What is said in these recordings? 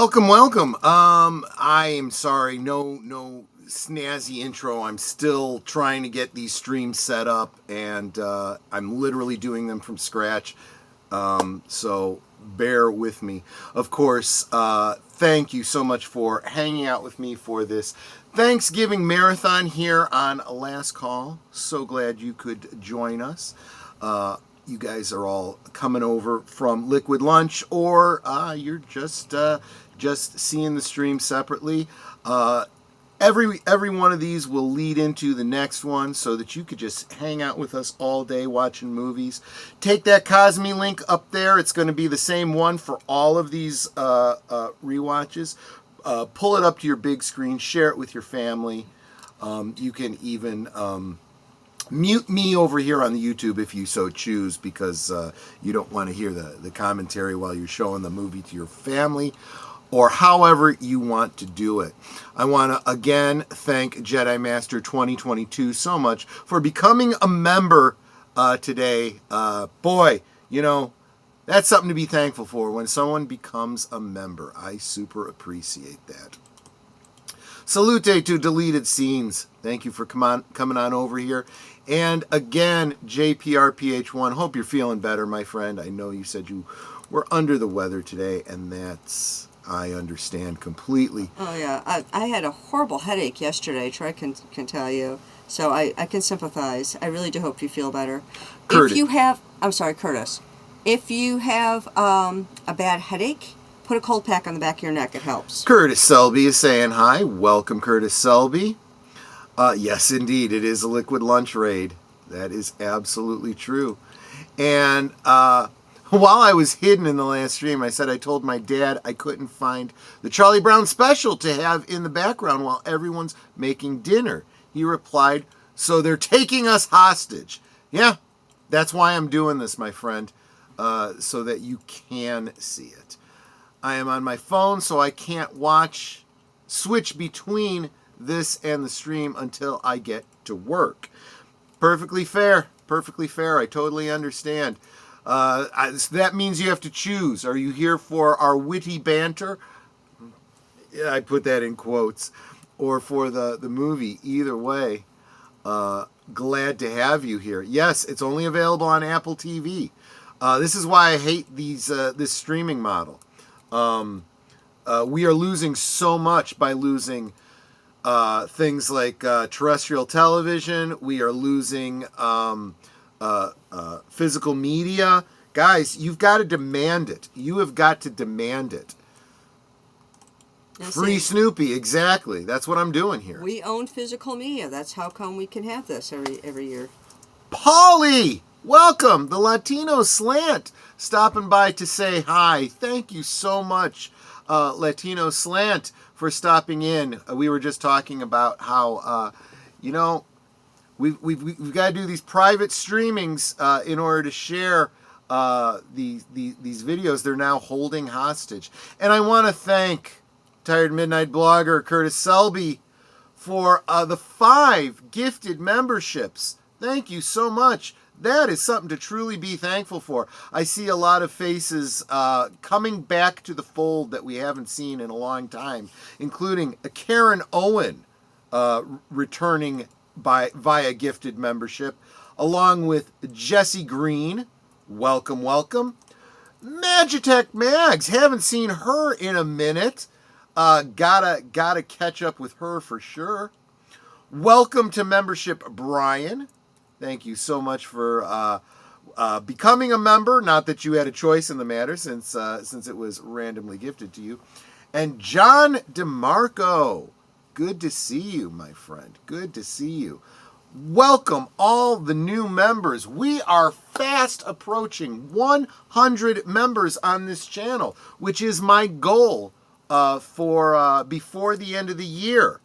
Welcome, welcome. I am sorry, no snazzy intro. I'm still trying to get these streams set up, and I'm literally doing them from scratch. So bear with me. Of course, thank you so much for hanging out with me for this Thanksgiving marathon here on Last Call. So glad you could join us. You guys are all coming over from Liquid Lunch, or you're just seeing the stream separately. Every one of these will lead into the next one, so that you could just hang out with us all day watching movies. Take that Cosme link up there. It's going to be the same one for all of these rewatches. Pull it up to your big screen. Share it with your family. You can even mute me over here on the YouTube if you so choose, because you don't want to hear the commentary while you're showing the movie to your family, or however you want to do it. I want to again thank Jedi Master 2022 so much for becoming a member today. Boy, you know, that's something to be thankful for when someone becomes a member. I super appreciate that. Salute to Deleted Scenes. Thank you for coming on over here. And again, JPRPH1, hope you're feeling better, my friend. I know you said you were under the weather today, and that's, I understand completely. Oh, yeah. I had a horrible headache yesterday, Troy can tell you. So I can sympathize. I really do hope you feel better. Curtis. If you have, I'm sorry, Curtis. If you have a bad headache, put a cold pack on the back of your neck. It helps. Curtis Selby is saying hi. Welcome, Curtis Selby. Yes, indeed. It is a Liquid Lunch raid. That is absolutely true. And while I was hidden in the last stream, I said I told my dad I couldn't find the Charlie Brown special to have in the background while everyone's making dinner. He replied, so they're taking us hostage. Yeah, that's why I'm doing this, my friend, so that you can see it. I am on my phone, so I can't switch between this and the stream until I get to work. Perfectly fair. Perfectly fair. I totally understand. That means you have to choose. Are you here for our witty banter? Yeah, I put that in quotes. Or for the movie. Either way, glad to have you here. Yes, it's only available on Apple TV. This is why I hate this streaming model. We are losing so much by losing things like terrestrial television. We are losing physical media. Guys, you've got to demand it. You have got to demand it. Free Snoopy, exactly. That's what I'm doing here. We own physical media. That's how come we can have this every year. Polly! Welcome, the Latino Slant, stopping by to say hi. Thank you so much, Latino Slant, for stopping in. We were just talking about how, we've got to do these private streamings in order to share these videos. They're now holding hostage. And I want to thank Tired Midnight Blogger Curtis Selby for the 5 gifted memberships. Thank you so much. That is something to truly be thankful for. I see a lot of faces coming back to the fold that we haven't seen in a long time, including Karen Owen returning via gifted membership, along with Jesse Green. Welcome, welcome. Magitech Mags, haven't seen her in a minute. Gotta catch up with her for sure. Welcome to membership, Brian. Thank you so much for becoming a member. Not that you had a choice in the matter, since it was randomly gifted to you. And John DeMarco, good to see you, my friend. Good to see you. Welcome all the new members. We are fast approaching 100 members on this channel, which is my goal for before the end of the year.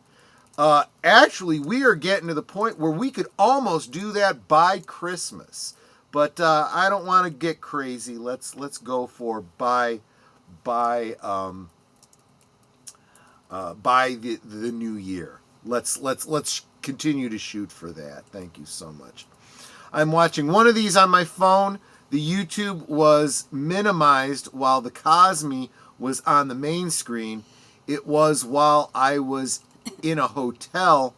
Actually, we are getting to the point where we could almost do that by Christmas, but I don't want to get crazy. Let's go for by the new year. Let's continue to shoot for that. Thank you so much. I'm watching one of these on my phone. The YouTube was minimized while the Cosme was on the main screen. It was while I was in a hotel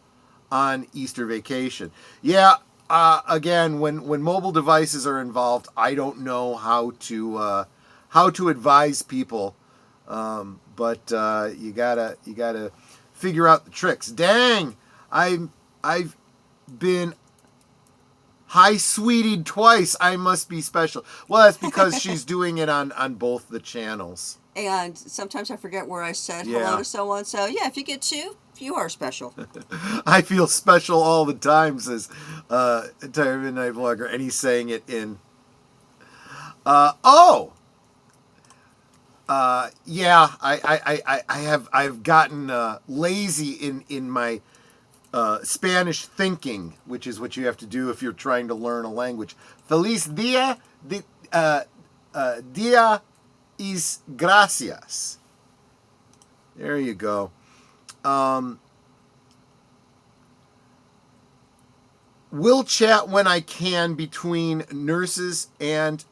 on Easter vacation. Yeah, again, when mobile devices are involved, I don't know how to advise people. But you gotta figure out the tricks. Dang, I've been high sweetied twice. I must be special. Well, that's because she's doing it on both the channels. And sometimes I forget where I said hello Yeah. to someone. So yeah, if you get two, you are special. I feel special all the time, says Entire Midnight Vlogger, and he's saying it in. Yeah, I've gotten lazy in my Spanish thinking, which is what you have to do if you're trying to learn a language. Feliz dia dia is gracias. There you go. Will chat when I can between nurses and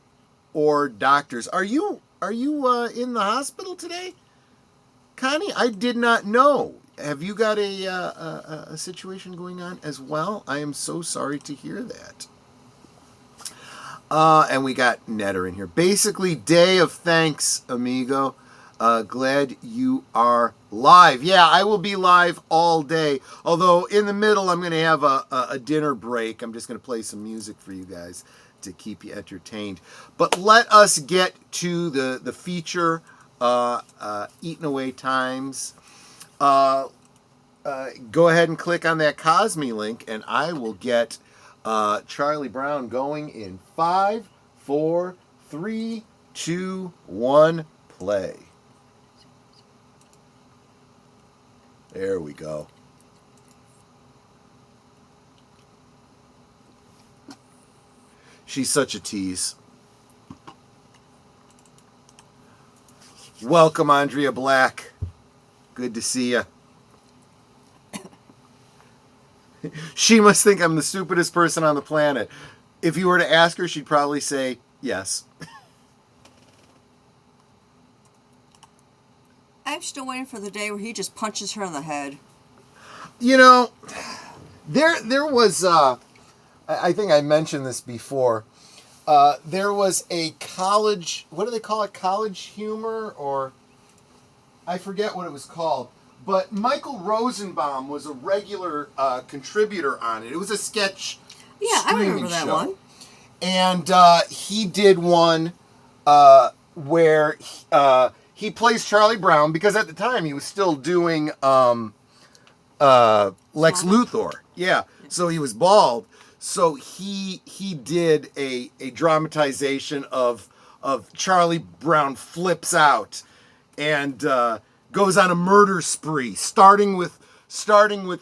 or doctors. Are you in the hospital today, Connie? I did not know. Have you got a situation going on as well? I am so sorry to hear that. And we got Netter in here. Basically, day of thanks, amigo. Glad you are live. Yeah, I will be live all day. Although in the middle, I'm going to have a dinner break. I'm just going to play some music for you guys to keep you entertained. But let us get to the feature, Eating Away Times. Go ahead and click on that Cosme link, and I will get Charlie Brown going in 5, 4, 3, 2, 1, play. There we go. She's such a tease. Welcome, Andrea Black. Good to see you. She must think I'm the stupidest person on the planet. If you were to ask her, she'd probably say yes. I'm still waiting for the day where he just punches her in the head. You know, there was, I think I mentioned this before, there was a college, what do they call it, college humor, or I forget what it was called, but Michael Rosenbaum was a regular contributor on it. It was a sketch streaming show. One. And he did one where he plays Charlie Brown, because at the time he was still doing Lex Luthor. Yeah, so he was bald. So he did a dramatization of Charlie Brown flips out and goes on a murder spree, starting with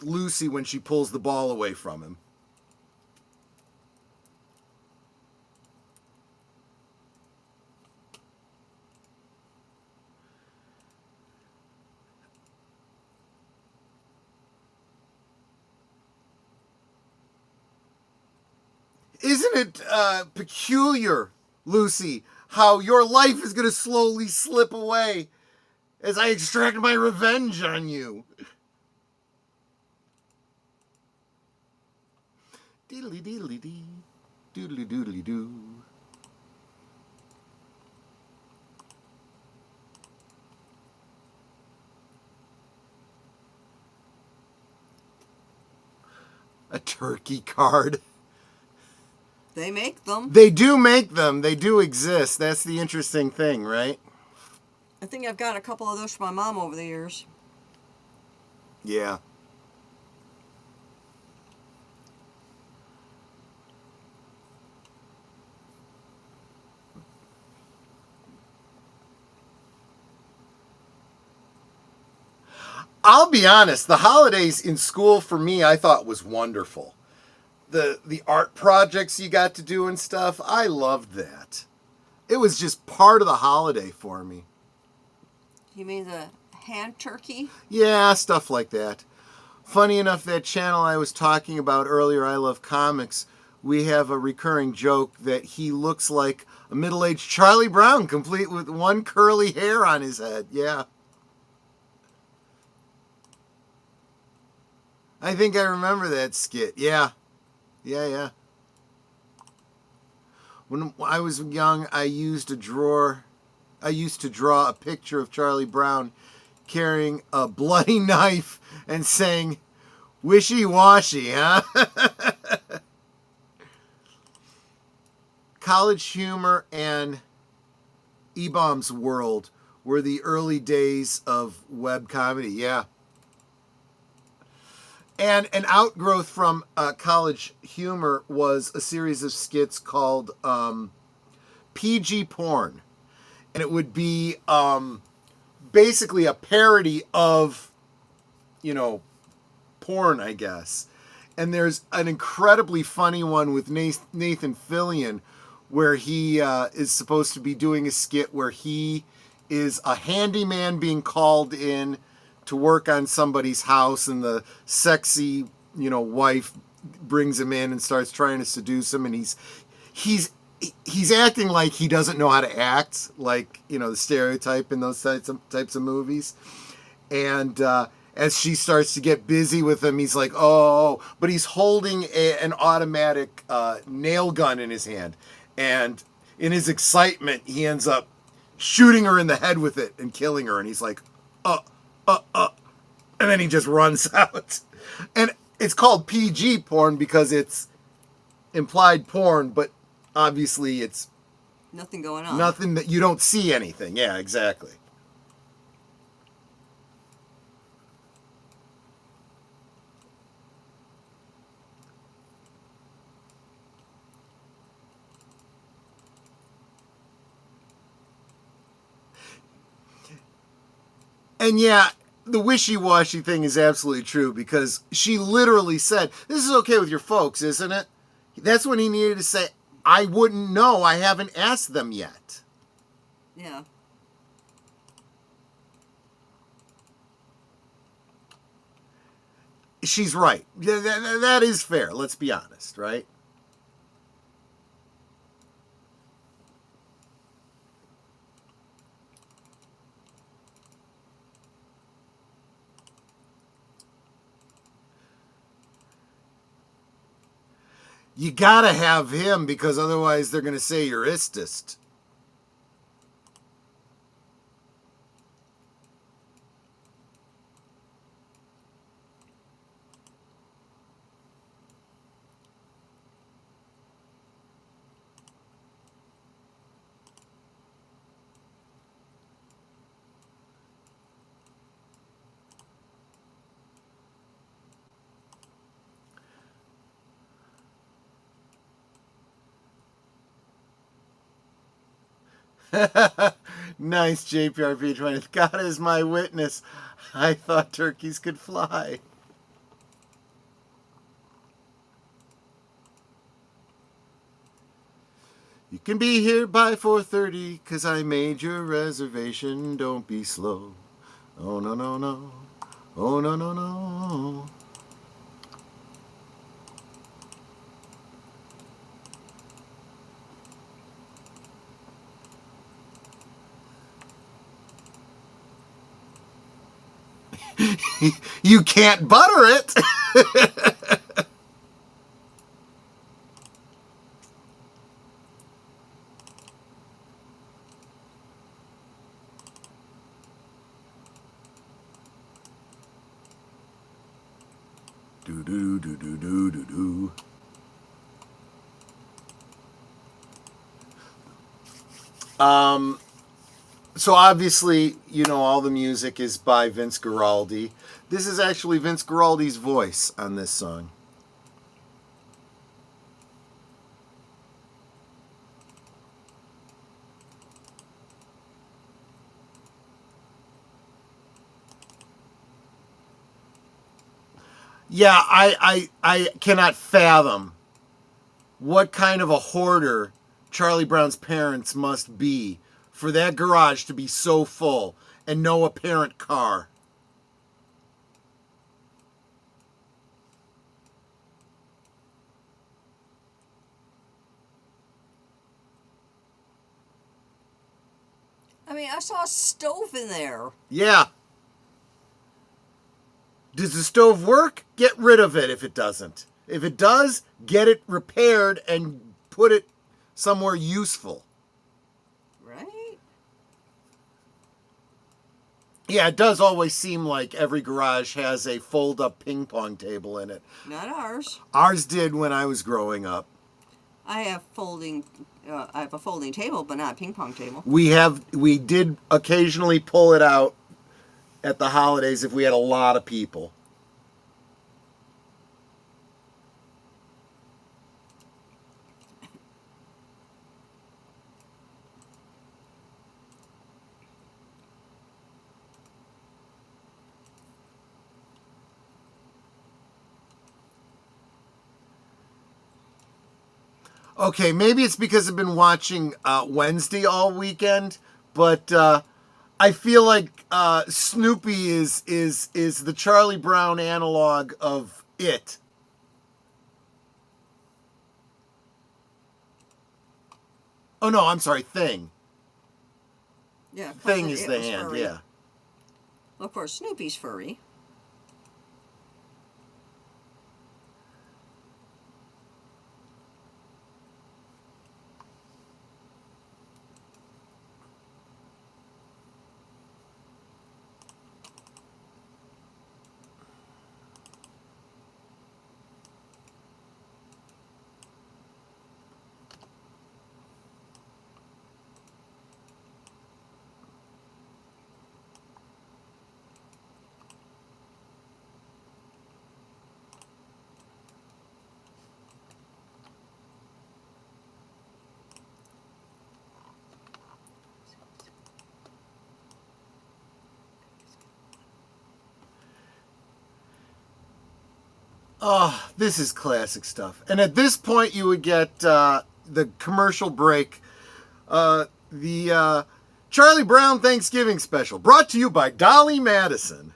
Lucy when she pulls the ball away from him. Isn't it peculiar, Lucy, how your life is going to slowly slip away as I extract my revenge on you? Diddly diddly dee, doodly doodly doo. A turkey card. They make them. They do make them. They do exist. That's the interesting thing, right? I think I've gotten a couple of those from my mom over the years. Yeah. I'll be honest, the holidays in school for me, I thought was wonderful. The art projects you got to do and stuff, I loved that. It was just part of the holiday for me. You mean the hand turkey? Yeah, stuff like that. Funny enough, that channel I was talking about earlier, I Love Comics, we have a recurring joke that he looks like a middle-aged Charlie Brown, complete with one curly hair on his head. Yeah. I think I remember that skit. Yeah. Yeah. When I was young, I used to draw a picture of Charlie Brown carrying a bloody knife and saying, "Wishy-washy, huh?" College Humor and E-Bomb's World were the early days of web comedy, yeah. And an outgrowth from College Humor was a series of skits called PG Porn. And it would be basically a parody of, porn, I guess. And there's an incredibly funny one with Nathan Fillion where he is supposed to be doing a skit where he is a handyman being called in to work on somebody's house, and the sexy, wife brings him in and starts trying to seduce him, and he's acting like he doesn't know how to act, like, the stereotype in those types of movies. And as she starts to get busy with him, he's like, oh, but he's holding an automatic nail gun in his hand. And in his excitement, he ends up shooting her in the head with it and killing her. And he's like, and then he just runs out. And it's called PG porn because it's implied porn, but obviously it's nothing going on. Nothing that you don't see anything. Yeah, exactly. And yeah, the wishy-washy thing is absolutely true because she literally said, "This is okay with your folks, isn't it?" That's when he needed to say, "I wouldn't know. I haven't asked them yet." Yeah. She's right. That is fair. Let's be honest, right? You gotta have him because otherwise they're gonna say you're istist. Nice, JPRP20. God is my witness. I thought turkeys could fly. You can be here by 4:30 'cause I made your reservation. Don't be slow. Oh, no, no, no. Oh, no, no, no. You can't butter it. Do do do do do do do. So obviously, all the music is by Vince Guaraldi. This is actually Vince Guaraldi's voice on this song. Yeah, I cannot fathom what kind of a hoarder Charlie Brown's parents must be for that garage to be so full and no apparent car. I mean, I saw a stove in there. Yeah. Does the stove work? Get rid of it if it doesn't. If it does, get it repaired and put it somewhere useful. Right? Yeah, it does always seem like every garage has a fold-up ping pong table in it. Not ours. Ours did when I was growing up. I have a folding table, but not a ping pong table. We did occasionally pull it out at the holidays if we had a lot of people. Okay, maybe it's because I've been watching Wednesday all weekend, but I feel like Snoopy is the Charlie Brown analog of It. Oh no, I'm sorry, Thing. Yeah. Thing is it the was hand, furry. yeah. Well, of course, Snoopy's furry. Oh, this is classic stuff. And at this point, you would get the commercial break. The Charlie Brown Thanksgiving special, brought to you by Dolly Madison.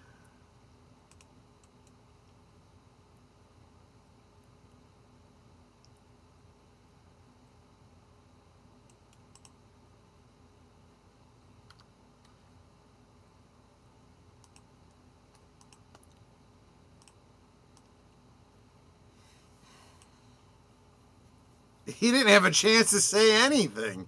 He didn't have a chance to say anything.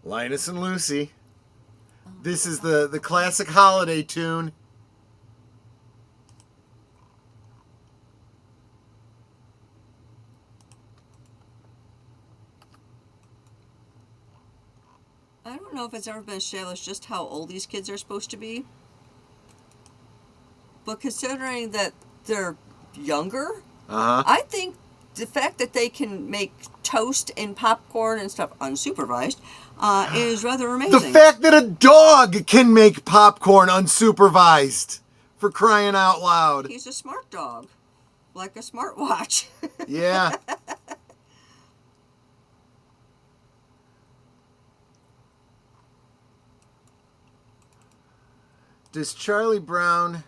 Linus and Lucy. This is the classic holiday tune. I don't know if it's ever been established just how old these kids are supposed to be. But considering that they're younger, I think the fact that they can make toast and popcorn and stuff unsupervised is rather amazing. The fact that a dog can make popcorn unsupervised, for crying out loud. He's a smart dog, like a smartwatch. Yeah. Does Charlie Brown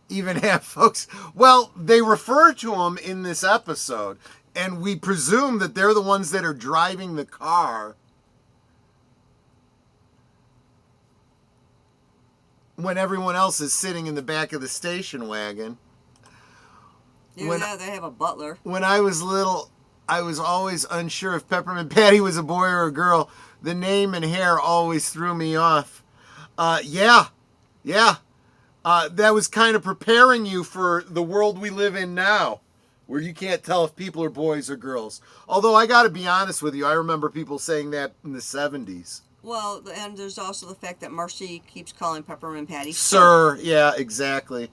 even have folks? Well, they refer to him in this episode, and we presume that they're the ones that are driving the car when everyone else is sitting in the back of the station wagon. Yeah, they have a butler. When I was little, I was always unsure if Peppermint Patty was a boy or a girl. The name and hair always threw me off. Yeah. That was kind of preparing you for the world we live in now, where you can't tell if people are boys or girls. Although I got to be honest with you, I remember people saying that in the 70s. Well, and there's also the fact that Marcy keeps calling Peppermint Patty Sir. Yeah, exactly.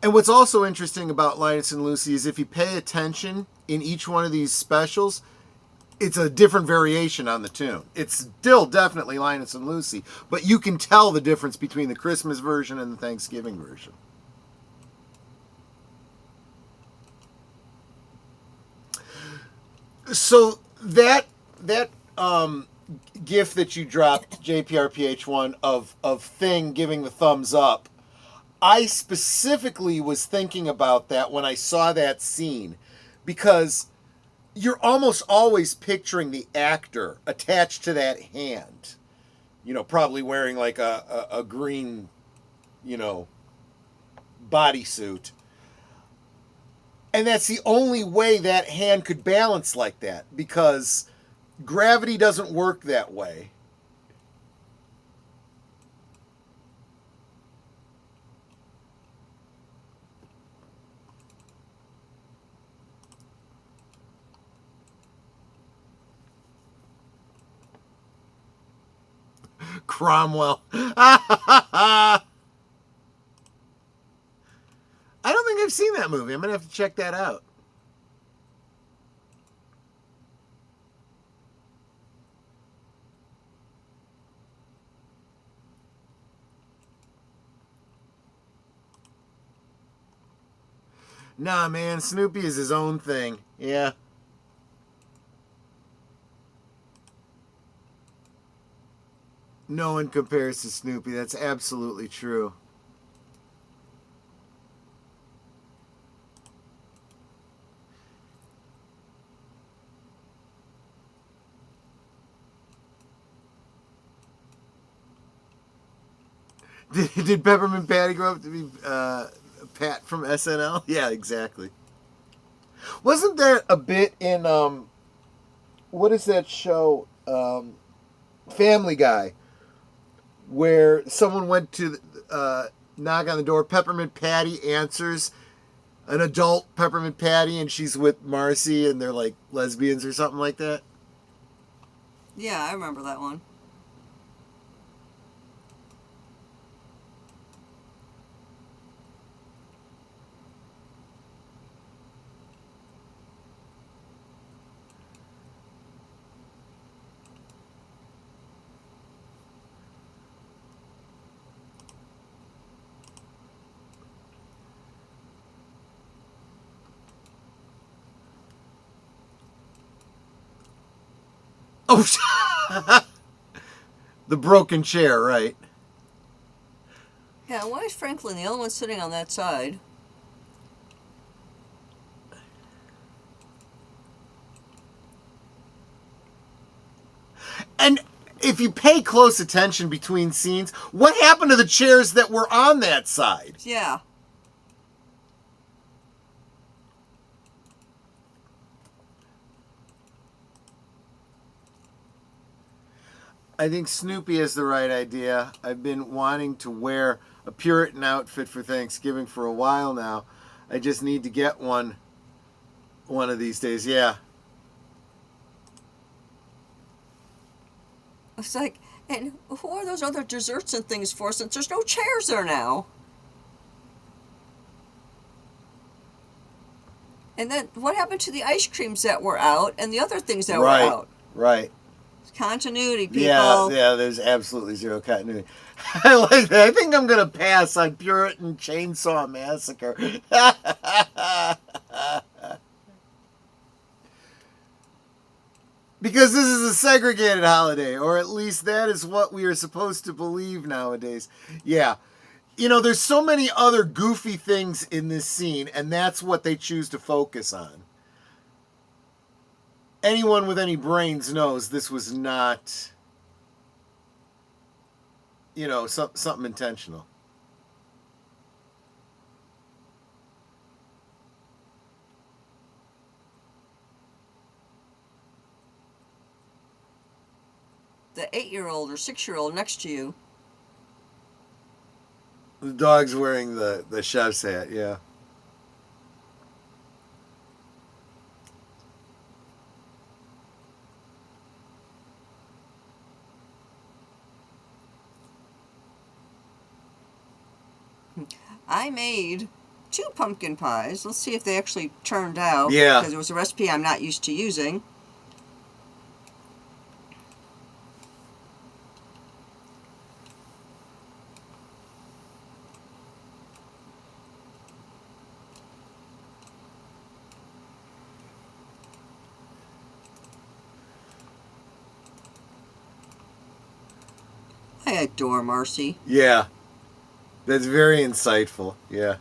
And what's also interesting about Linus and Lucy is if you pay attention in each one of these specials, it's a different variation on the tune. It's still definitely Linus and Lucy, but you can tell the difference between the Christmas version and the Thanksgiving version. So that GIF that you dropped, JPRPH1, of Thing giving the thumbs up, I specifically was thinking about that when I saw that scene, because you're almost always picturing the actor attached to that hand, you know, probably wearing like a green, you know, bodysuit. And that's the only way that hand could balance like that, because gravity doesn't work that way. Cromwell. I don't think I've seen that movie. I'm going to have to check that out. Nah, man, Snoopy is his own thing. Yeah. No one compares to Snoopy. That's absolutely true. Did Peppermint Patty grow up to be Pat from SNL? Yeah, exactly. Wasn't there a bit in what is that show, Family Guy, where someone went to knock on the door, Peppermint Patty answers, an adult Peppermint Patty, and she's with Marcy, and they're like lesbians or something like that? Yeah, I remember that one. Oh, the broken chair, right? Yeah, why is Franklin the only one sitting on that side? And if you pay close attention between scenes, what happened to the chairs that were on that side? Yeah. I think Snoopy has the right idea. I've been wanting to wear a Puritan outfit for Thanksgiving for a while now. I just need to get one of these days. Yeah. It's like, and who are those other desserts and things for, since there's no chairs there now? And then what happened to the ice creams that were out and the other things that were out? Right. Continuity, people. Yeah, there's absolutely zero continuity. I like that. I think I'm going to pass on Puritan Chainsaw Massacre. Because this is a segregated holiday, or at least that is what we are supposed to believe nowadays. Yeah. You know, there's so many other goofy things in this scene, and that's what they choose to focus on. Anyone with any brains knows this was not, you know, something intentional. The 8-year-old or 6-year-old next to you. The dog's wearing the chef's hat, yeah. I made 2 pumpkin pies. Let's see if they actually turned out. Yeah. Because it was a recipe I'm not used to using. I adore Marcy. Yeah. That's very insightful. Yeah.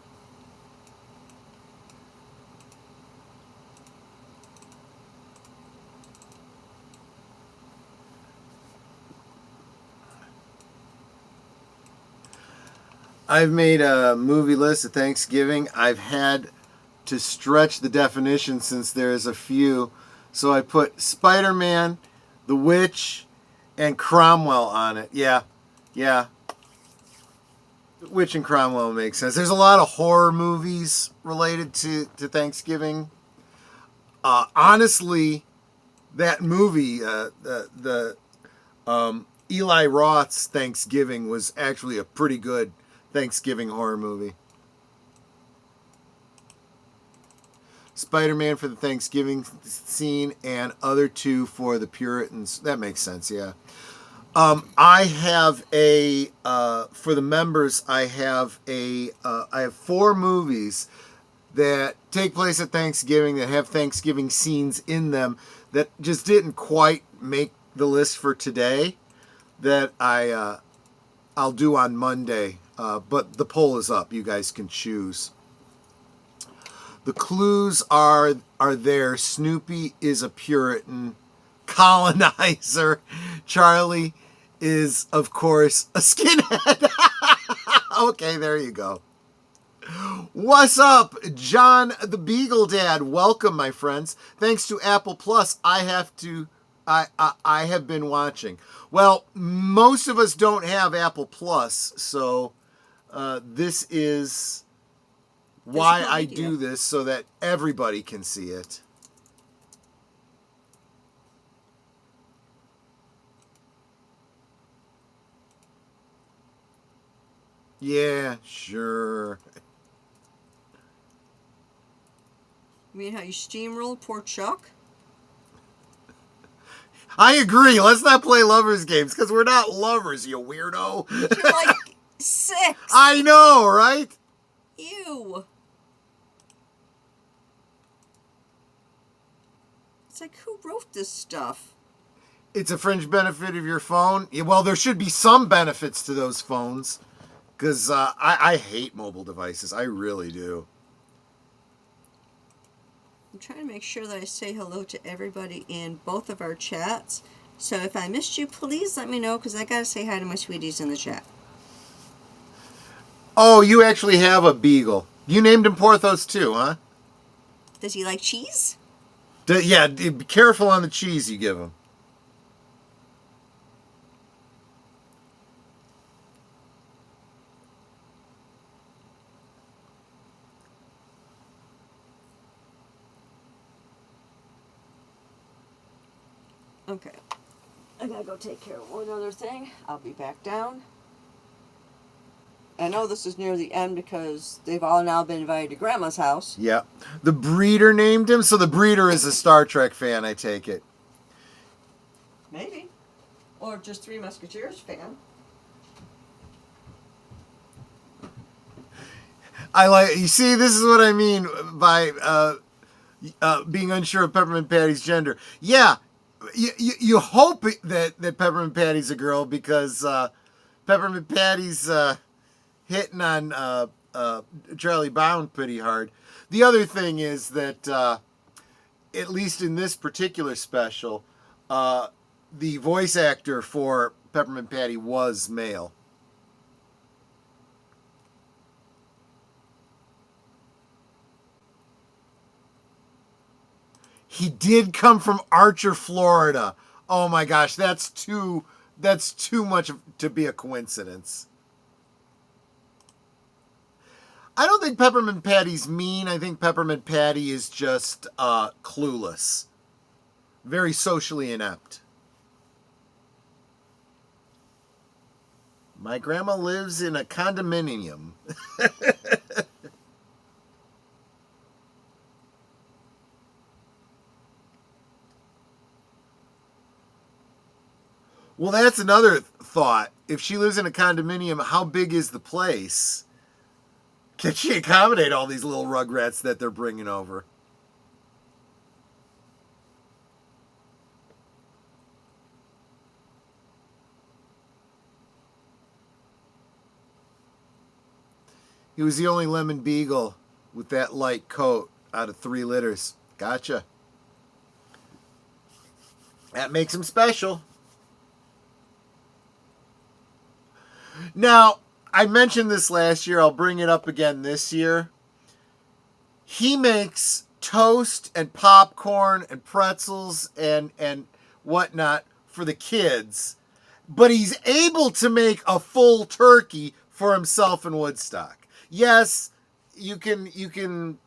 I've made a movie list of Thanksgiving. I've had to stretch the definition since there's a few. So I put Spider-Man, The Witch, and Cromwell on it. Yeah. Yeah. The Witch and Cromwell makes sense. There's a lot of horror movies related to Thanksgiving. Honestly, that movie, the Eli Roth's Thanksgiving, was actually a pretty good Thanksgiving horror movie. Spider-Man for the Thanksgiving scene and other two for the Puritans. That makes sense, yeah. I have for the members, I have 4 movies that take place at Thanksgiving that have Thanksgiving scenes in them that just didn't quite make the list for today that I'll do on Monday. But the poll is up. You guys can choose. The clues are there. Snoopy is a Puritan colonizer. Charlie is, of course, a skinhead. Okay, there you go. What's up, John the Beagle Dad? Welcome, my friends. Thanks to Apple Plus, I have been watching. Well, most of us don't have Apple Plus, so this is why I do this, so that everybody can see it. Yeah, sure. You mean how you steamrolled poor Chuck? I agree. Let's not play lovers games, because we're not lovers, you weirdo. You're like 6. I know, right? Ew. It's like, who wrote this stuff? It's a fringe benefit of your phone. Yeah, well, there should be some benefits to those phones, because I hate mobile devices. I really do. I'm trying to make sure that I say hello to everybody in both of our chats. So if I missed you, please let me know, because I got to say hi to my sweeties in the chat. Oh, you actually have a beagle. You named him Porthos too, huh? Does he like cheese? Yeah, be careful on the cheese you give him. Okay. I gotta go take care of one other thing. I'll be back down. I know this is near the end because they've all now been invited to Grandma's house. Yeah. The breeder named him, so the breeder is a Star Trek fan, I take it. Maybe. Or just Three Musketeers fan. You see, this is what I mean by being unsure of Peppermint Patty's gender. Yeah, you hope that Peppermint Patty's a girl, because Peppermint Patty's hitting on Charlie Bound pretty hard. The other thing is that, at least in this particular special, the voice actor for Peppermint Patty was male. He did come from Archer, Florida. Oh my gosh, that's too much to be a coincidence. I don't think Peppermint Patty's mean. I think Peppermint Patty is just clueless. Very socially inept. My grandma lives in a condominium. Well, that's another thought. If she lives in a condominium, how big is the place? Can she accommodate all these little rugrats that they're bringing over? He was the only lemon beagle with that light coat out of 3 litters. Gotcha. That makes him special. Now, I mentioned this last year. I'll bring it up again this year. He makes toast and popcorn and pretzels and whatnot for the kids. But he's able to make a full turkey for himself in Woodstock. Yes, you can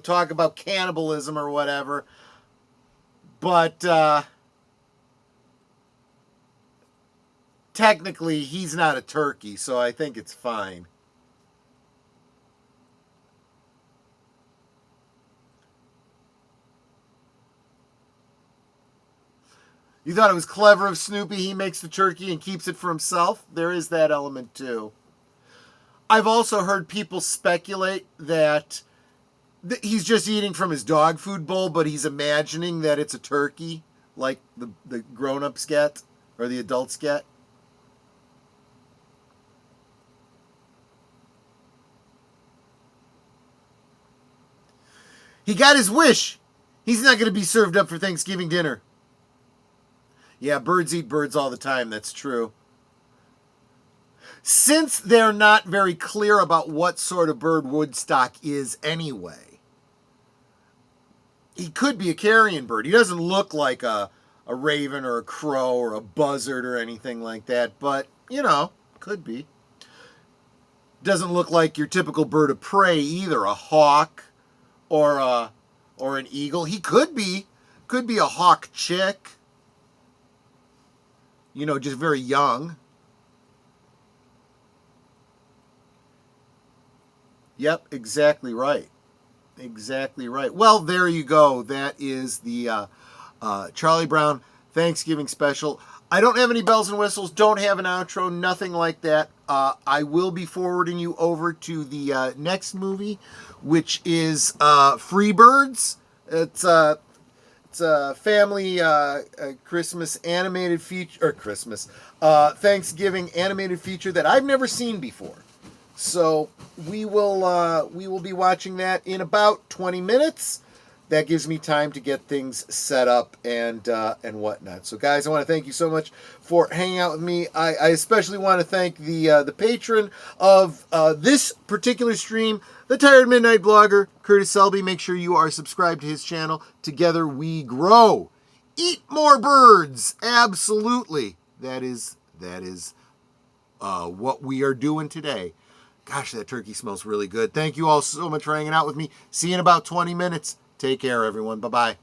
talk about cannibalism or whatever. But technically, he's not a turkey, so I think it's fine. You thought it was clever of Snoopy. He makes the turkey and keeps it for himself. There is that element, too. I've also heard people speculate that he's just eating from his dog food bowl, but he's imagining that it's a turkey, like the grown-ups get, or the adults get. He got his wish. He's not going to be served up for Thanksgiving dinner. Yeah, birds eat birds all the time. That's true. Since they're not very clear about what sort of bird Woodstock is anyway, he could be a carrion bird. He doesn't look like a raven or a crow or a buzzard or anything like that, but, could be. Doesn't look like your typical bird of prey either, a hawk or an eagle. He could be a hawk chick. Just very young. Yep, exactly right. Exactly right. Well, there you go. That is the Charlie Brown Thanksgiving special. I don't have any bells and whistles, don't have an outro, nothing like that. I will be forwarding you over to the next movie, which is Freebirds. It's a family Christmas animated feature, or Thanksgiving animated feature that I've never seen before. So we will be watching that in about 20 minutes. That gives me time to get things set up and whatnot. So guys, I want to thank you so much for hanging out with me. I especially want to thank the patron of this particular stream, the Tired Midnight Blogger, Curtis Selby. Make sure you are subscribed to his channel. Together we grow. Eat more birds. Absolutely. That is what we are doing today. Gosh, that turkey smells really good. Thank you all so much for hanging out with me. See you in about 20 minutes. Take care, everyone. Bye-bye.